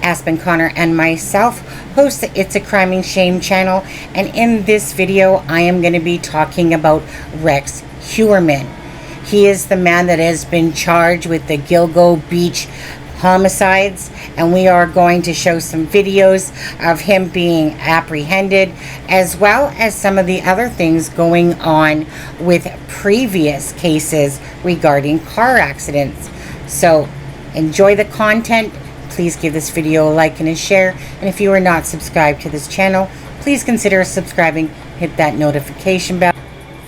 Aspen Connor and myself host the It's a Crime and Shame channel, and in this video I am going to be talking about Rex Heuermann. He is the man that has been charged with the Gilgo Beach homicides, and we are going to show some videos of him being apprehended, as well as some of the other things going on with previous cases regarding car accidents. So enjoy the content. Please give this video a like and a share, and if you are not subscribed to this channel, please consider subscribing. Hit that notification bell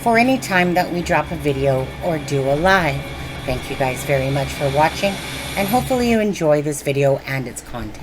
for any time that we drop a video or do a live. Thank you guys very much for watching, and hopefully you enjoy this video and its content.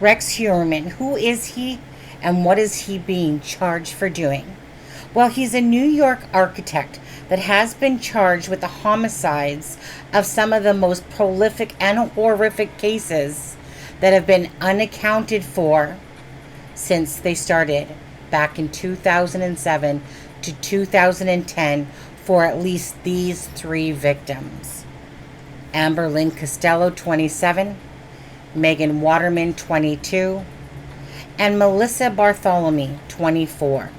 Rex Heuermann, who is he and what is he being charged for doing? Well, he's a New York architect that has been charged with the homicides of some of the most prolific and horrific cases that have been unaccounted for since they started back in 2007 to 2010 for at least these three victims: Amber Lynn Costello, 27, Megan Waterman, 22, and Melissa Bartholomew, 24.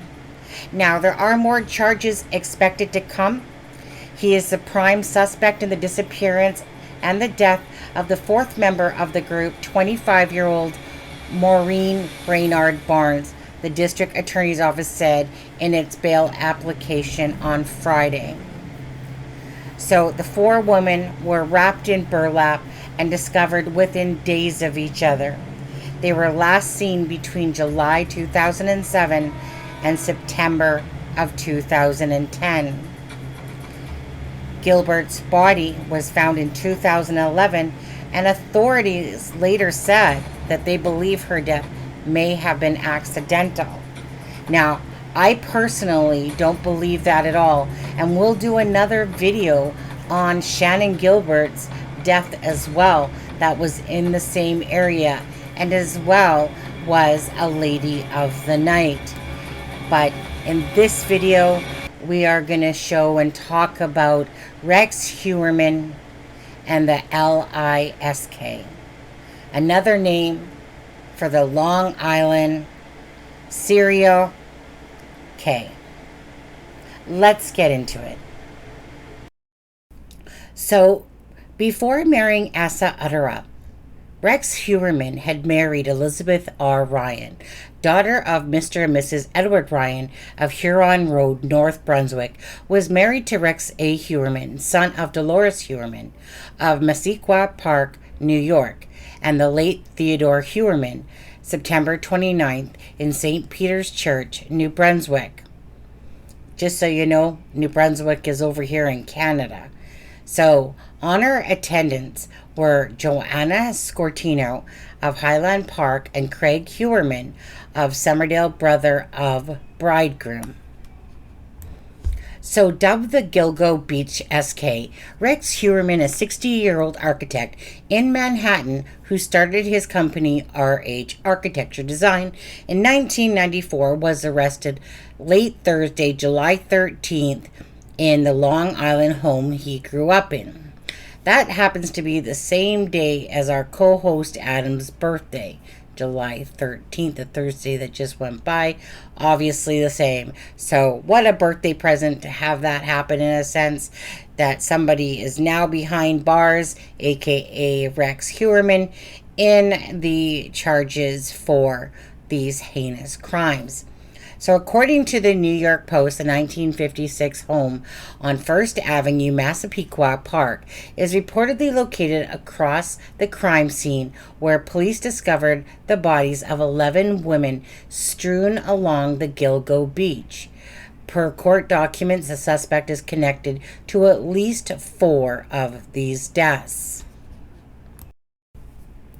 Now, there are more charges expected to come. He is the prime suspect in the disappearance and the death of the fourth member of the group, 25-year-old Maureen Brainard Barnes, the district attorney's office said in its bail application on Friday. So the four women were wrapped in burlap and discovered within days of each other. They were last seen between July 2007 and September of 2010. Gilbert's body was found in 2011, and authorities later said that they believe her death may have been accidental. Now, I personally don't believe that at all, and we'll do another video on Shannon Gilbert's death as well, that was in the same area, and as well was a lady of the night. But in this video, we are going to show and talk about Rex Heuermann and the LISK, another name for the Long Island Serial K. Let's get into it. So, before marrying Asa Utterup, Rex Heuermann had married Elizabeth R. Ryan, daughter of Mr. and Mrs. Edward Ryan of Huron Road, North Brunswick, was married to Rex A. Heuermann, son of Dolores Heuermann of Massapequa Park, New York, and the late Theodore Heuermann, September 29th, in St. Peter's Church, New Brunswick. Just so you know, New Brunswick is over here in Canada. So, honor attendants were Joanna Scortino of Highland Park and Craig Heuermann of Somerdale, brother of bridegroom. So, dubbed the Gilgo Beach SK, Rex Heuermann, a 60-year-old architect in Manhattan who started his company RH Architecture Design in 1994, was arrested late Thursday, July 13th, in the Long Island home he grew up in. That happens to be the same day as our co-host Adam's birthday, July 13th, the Thursday that just went by. Obviously the same. So what a birthday present to have that happen, in a sense that somebody is now behind bars, aka Rex Heuermann, in the charges for these heinous crimes. So according to the New York Post, the 1956 home on First Avenue, Massapequa Park, is reportedly located across the crime scene, where police discovered the bodies of 11 women strewn along the Gilgo Beach. Per court documents, the suspect is connected to at least 4 of these deaths.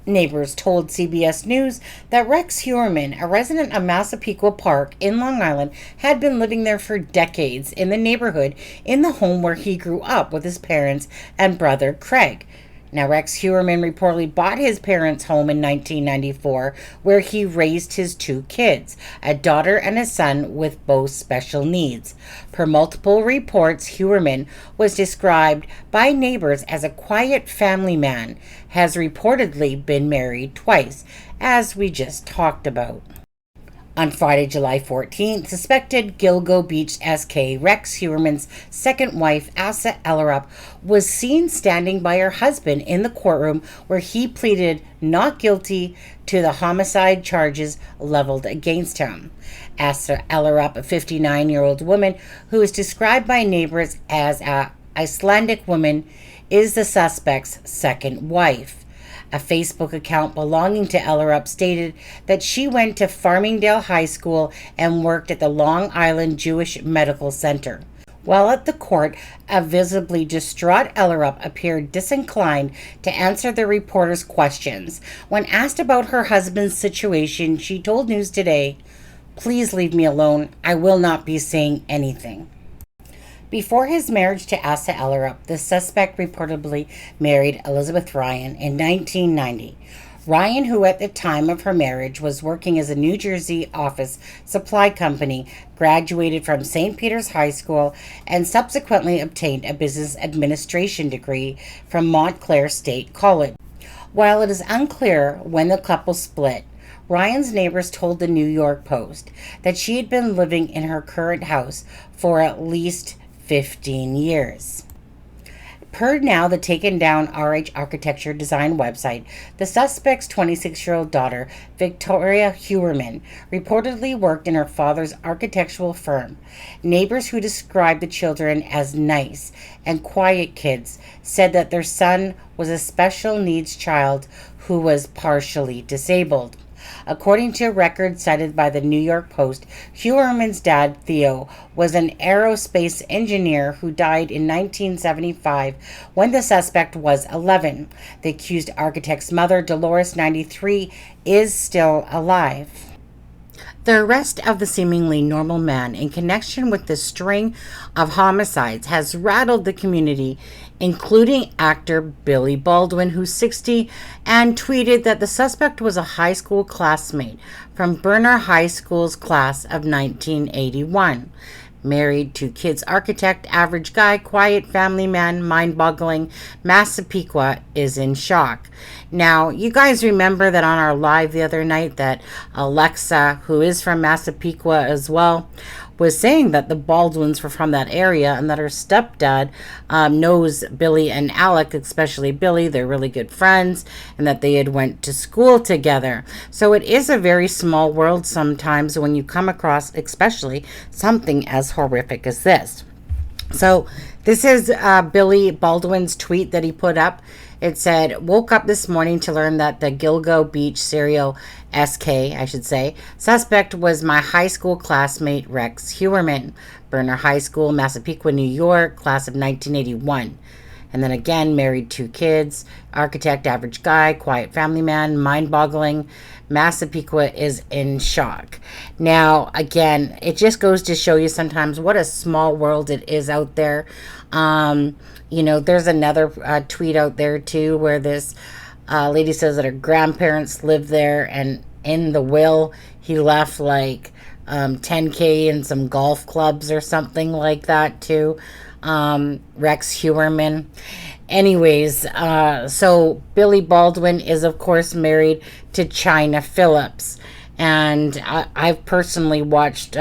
Neighbors told CBS News that Rex Heuermann, a resident of Massapequa Park in Long Island, had been living there for decades in the neighborhood, in the home where he grew up with his parents and brother Craig. Now, Rex Heuermann reportedly bought his parents' home in 1994, where he raised his 2 kids, a daughter and a son with both special needs. Per multiple reports, Heuermann was described by neighbors as a quiet family man, has reportedly been married twice, as we just talked about. On Friday, July 14th, suspected Gilgo Beach SK Rex Heuermann's second wife, Asa Utterup, was seen standing by her husband in the courtroom, where he pleaded not guilty to the homicide charges leveled against him. Asa Utterup, a 59-year-old woman who is described by neighbors as an Icelandic woman, is the suspect's second wife. A Facebook account belonging to Utterup stated that she went to Farmingdale High School and worked at the Long Island Jewish Medical Center. While at the court, a visibly distraught Utterup appeared disinclined to answer the reporter's questions. When asked about her husband's situation, she told News Today, "Please leave me alone. I will not be saying anything." Before his marriage to Asa Utterup, the suspect reportedly married Elizabeth Ryan in 1990. Ryan, who at the time of her marriage was working as a New Jersey office supply company, graduated from St. Peter's High School and subsequently obtained a business administration degree from Montclair State College. While it is unclear when the couple split, Ryan's neighbors told the New York Post that she had been living in her current house for at least 15 years. Per now the taken down RH Architecture Design website, the suspect's 26-year-old daughter, Victoria Heuermann, reportedly worked in her father's architectural firm. Neighbors who described the children as nice and quiet kids said that their son was a special needs child who was partially disabled. According to a record cited by the New York Post, Heuermann's dad, Theo, was an aerospace engineer who died in 1975 when the suspect was 11. The accused architect's mother, Dolores, 93, is still alive. The arrest of the seemingly normal man in connection with the string of homicides has rattled the community, including actor Billy Baldwin, who's 60, and tweeted that the suspect was a high school classmate from Berner High School's class of 1981. Married, 2 kids, architect, average guy, quiet family man, mind-boggling. Massapequa is in shock. Now, you guys remember that on our live the other night that Alexa, who is from Massapequa as well, was saying that the Baldwins were from that area and that her stepdad knows Billy and Alec, especially Billy. They're really good friends, and that they had went to school together. So it is a very small world sometimes when you come across especially something as horrific as this. So this is Billy Baldwin's tweet that he put up. It said, woke up this morning to learn that the Gilgo Beach serial SK, I should say, suspect was my high school classmate Rex Heuermann, Berner High School, Massapequa, New York, class of 1981. And then again, married, 2 kids, architect, average guy, quiet family man, mind-boggling. Massapequa is in shock. Now, again, it just goes to show you sometimes what a small world it is out there. There's another tweet out there too where this lady says that her grandparents lived there, and in the will he left like $10K and some golf clubs or something like that too. Rex Heuermann. Anyways, so Billy Baldwin is of course married to China Phillips, and I've personally watched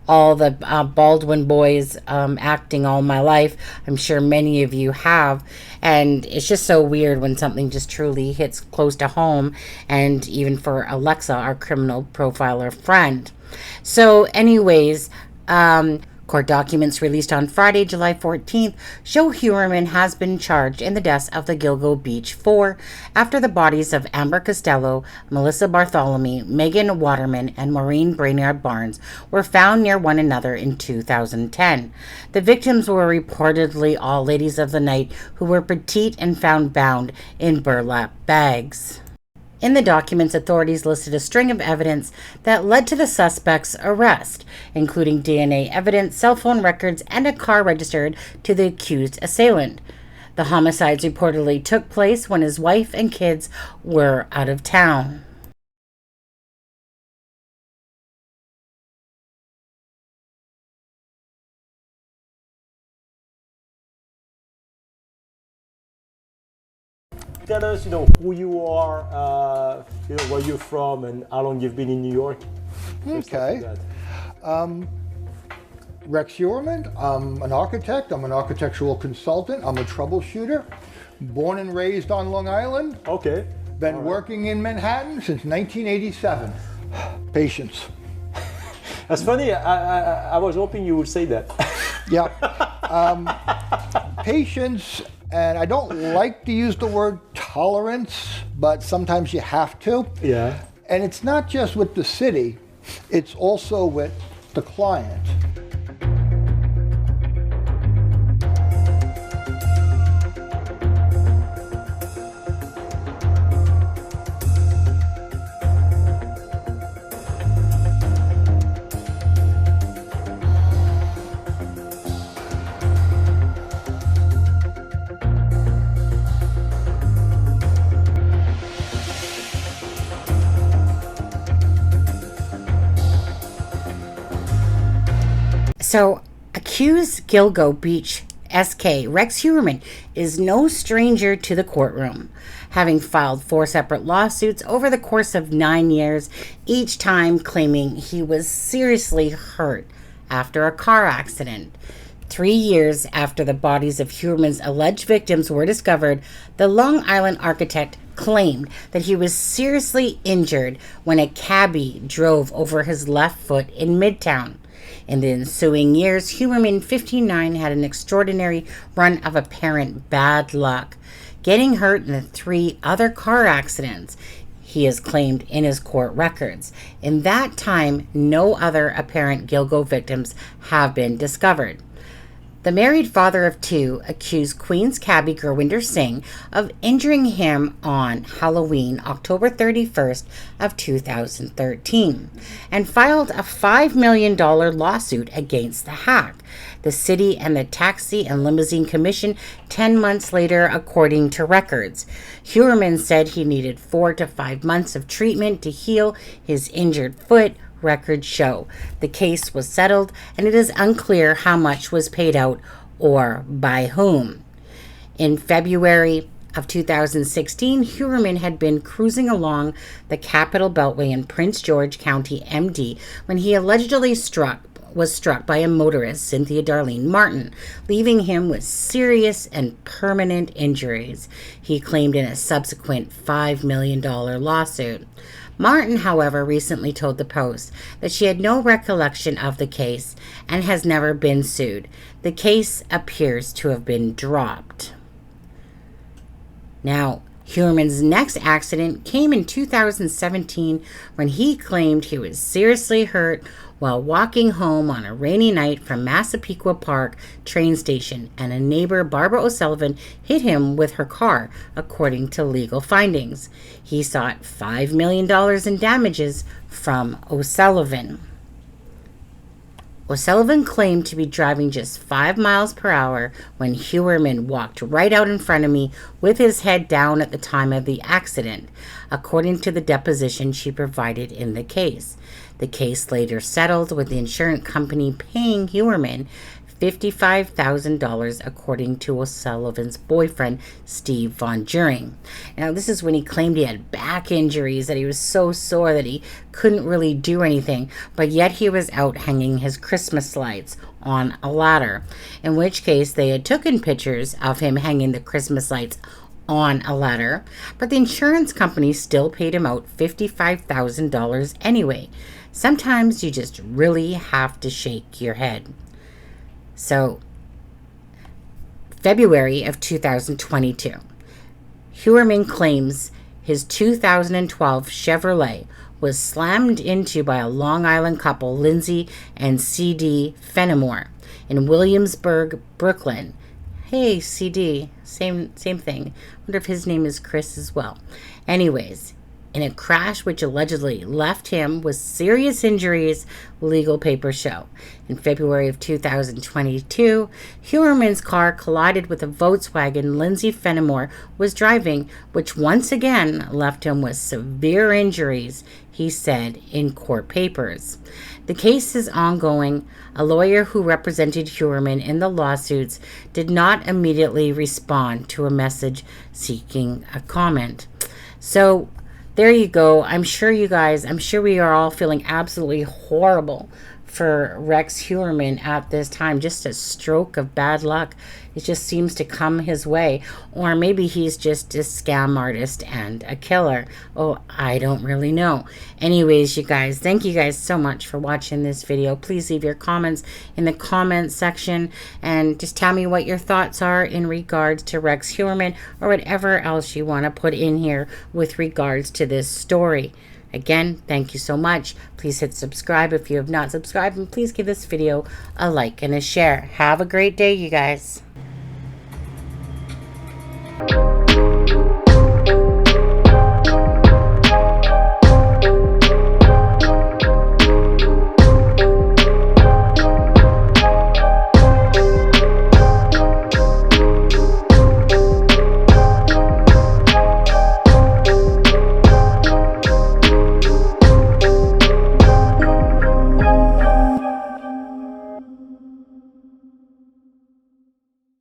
all the Baldwin boys acting all my life. I'm sure many of you have, and it's just so weird when something just truly hits close to home, and even for Alexa, our criminal profiler friend. So anyways, court documents released on Friday, July 14th, show Heuermann has been charged in the deaths of the Gilgo Beach 4 after the bodies of Amber Costello, Melissa Bartholomew, Megan Waterman, and Maureen Brainerd Barnes were found near one another in 2010. The victims were reportedly all ladies of the night who were petite and found bound in burlap bags. In the documents, authorities listed a string of evidence that led to the suspect's arrest, including DNA evidence, cell phone records, and a car registered to the accused assailant. The homicides reportedly took place when his wife and kids were out of town. Tell us, who you are, where you're from, and how long you've been in New York. Okay. Rex Heuermann. I'm an architect. I'm an architectural consultant. I'm a troubleshooter. Born and raised on Long Island. Okay. Been working in Manhattan since 1987. Patience. That's funny. I was hoping you would say that. Yeah. Patience. And I don't like to use the word tolerance, but sometimes you have to. Yeah. And it's not just with the city, it's also with the client. So, accused Gilgo Beach SK Rex Heuermann is no stranger to the courtroom, having filed 4 separate lawsuits over the course of 9 years, each time claiming he was seriously hurt after a car accident. 3 years after the bodies of Heuermann's alleged victims were discovered, the Long Island architect claimed that he was seriously injured when a cabbie drove over his left foot in Midtown. In the ensuing years, Heuermann, 59, had an extraordinary run of apparent bad luck, getting hurt in the 3 other car accidents. he has claimed in his court records. In that time, no other apparent Gilgo victims have been discovered. The married father of two accused Queen's cabbie Gurwinder Singh of injuring him on Halloween, October 31st of 2013, and filed a $5 million lawsuit against the hack, the city, and the Taxi and Limousine Commission 10 months later, according to records. Heuermann said he needed 4 to 5 months of treatment to heal his injured foot. Records show the case was settled, and it is unclear how much was paid out or by whom. In February of 2016, Heuermann had been cruising along the Capital Beltway in Prince George County, MD, when he allegedly was struck by a motorist, Cynthia Darlene Martin, leaving him with serious and permanent injuries, he claimed in a subsequent $5 million lawsuit. Martin, however, recently told the Post that she had no recollection of the case and has never been sued. The case appears to have been dropped. Now, Heuermann's next accident came in 2017 when he claimed he was seriously hurt while walking home on a rainy night from Massapequa Park train station, and a neighbor, Barbara O'Sullivan, hit him with her car, according to legal findings. He sought $5 million in damages from O'Sullivan. O'Sullivan claimed to be driving just 5 miles per hour when Heuermann walked right out in front of me with his head down at the time of the accident, according to the deposition she provided in the case. The case later settled, with the insurance company paying Heuermann $55,000, according to O'Sullivan's boyfriend, Steve Von During. Now, this is when he claimed he had back injuries, that he was so sore that he couldn't really do anything, but yet he was out hanging his Christmas lights on a ladder, in which case they had taken pictures of him hanging the Christmas lights on a ladder, but the insurance company still paid him out $55,000 anyway. Sometimes you just really have to shake your head. So, February of 2022, Heuermann claims his 2012 Chevrolet was slammed into by a Long Island couple, Lindsay and C.D. Fenimore, in Williamsburg, Brooklyn. Hey, C.D., same thing. Wonder if his name is Chris as well. Anyways, in a crash which allegedly left him with serious injuries, legal papers show. In February of 2022, Heuermann's car collided with a Volkswagen Lindsay Fenimore was driving, which once again left him with severe injuries, he said in court papers. The case is ongoing. A lawyer who represented Heuermann in the lawsuits did not immediately respond to a message seeking a comment. So, there you go. I'm sure we are all feeling absolutely horrible for Rex Heuermann at this time. Just a stroke of bad luck. It just seems to come his way. Or maybe he's just a scam artist and a killer. Oh, I don't really know. Anyways, you guys, thank you guys so much for watching this video. Please leave your comments in the comment section and just tell me what your thoughts are in regards to Rex Heuermann or whatever else you want to put in here with regards to this story. Again, thank you so much. Please hit subscribe if you have not subscribed, and please give this video a like and a share. Have a great day, you guys.